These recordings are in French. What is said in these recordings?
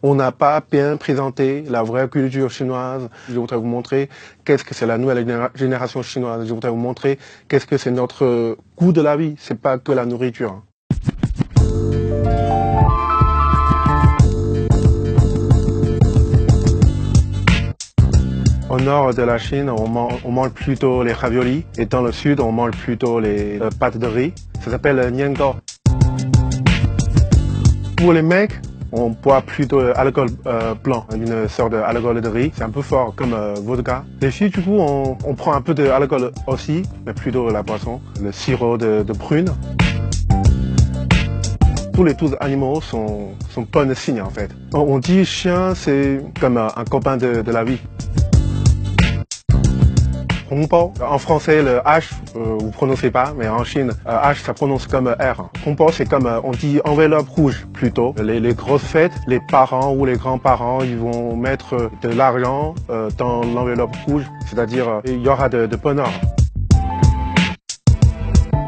On n'a pas bien présenté la vraie culture chinoise. Je voudrais vous montrer qu'est-ce que c'est la nouvelle génération chinoise. Je voudrais vous montrer qu'est-ce que c'est notre goût de la vie. C'est pas que la nourriture. Au nord de la Chine, on mange plutôt les raviolis. Et dans le sud, on mange plutôt les pâtes de riz. Ça s'appelle niangao. Pour les mecs, on boit plutôt l'alcool blanc, une sorte d'alcool de riz. C'est un peu fort comme vodka. Les filles, du coup, on prend un peu d'alcool aussi, mais plutôt la boisson, le sirop de prune. Tous les animaux sont bons signes en fait. On dit chien, c'est comme un copain de la vie. Hongbao. En français, le H, vous prononcez pas, mais en Chine, H, ça prononce comme R. Hongbao, c'est comme, on dit enveloppe rouge, plutôt. Les grosses fêtes, les parents ou les grands-parents, ils vont mettre de l'argent dans l'enveloppe rouge, c'est-à-dire, il y aura de bonheur.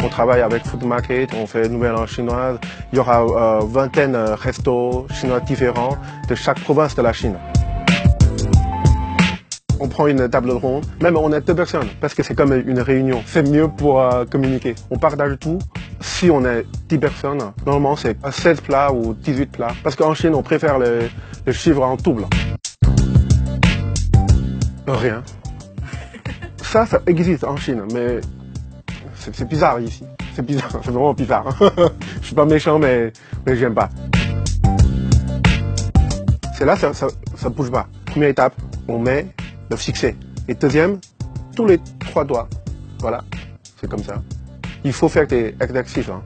On travaille avec Food Market, on fait Nouvel An chinoise. Il y aura vingtaine de restos chinois différents de chaque province de la Chine. On prend une table ronde, même on est 2 personnes, parce que c'est comme une réunion. C'est mieux pour communiquer. On partage tout. Si on est 10 personnes, normalement c'est 16 plats ou 18 plats. Parce qu'en Chine, on préfère le chiffre en double. Rien. Ça existe en Chine, mais c'est bizarre ici. C'est bizarre, c'est vraiment bizarre. Je suis pas méchant, mais j'aime pas. C'est là, ça bouge pas. Première étape, on met le fixer. Et deuxième, tous les 3 doigts. Voilà, c'est comme ça. Il faut faire des exercices. Hein.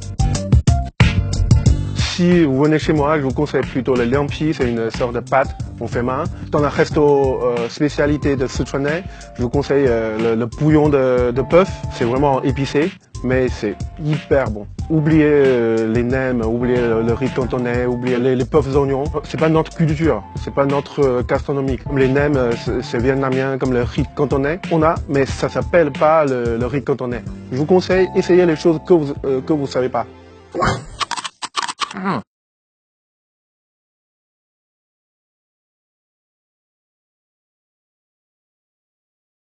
Si vous venez chez moi, je vous conseille plutôt le liangpi, c'est une sorte de pâte qu'on fait main. Dans un resto spécialité de Sichuanais, je vous conseille le bouillon de bœuf. C'est vraiment épicé, mais c'est hyper bon. Oubliez les nems, oubliez le riz cantonais, oubliez les bœufs oignons. C'est pas notre culture, c'est pas notre gastronomie. Comme les nems, c'est vietnamien, comme le riz cantonais, on a, mais ça s'appelle pas le riz cantonais. Je vous conseille, essayez les choses que vous savez pas.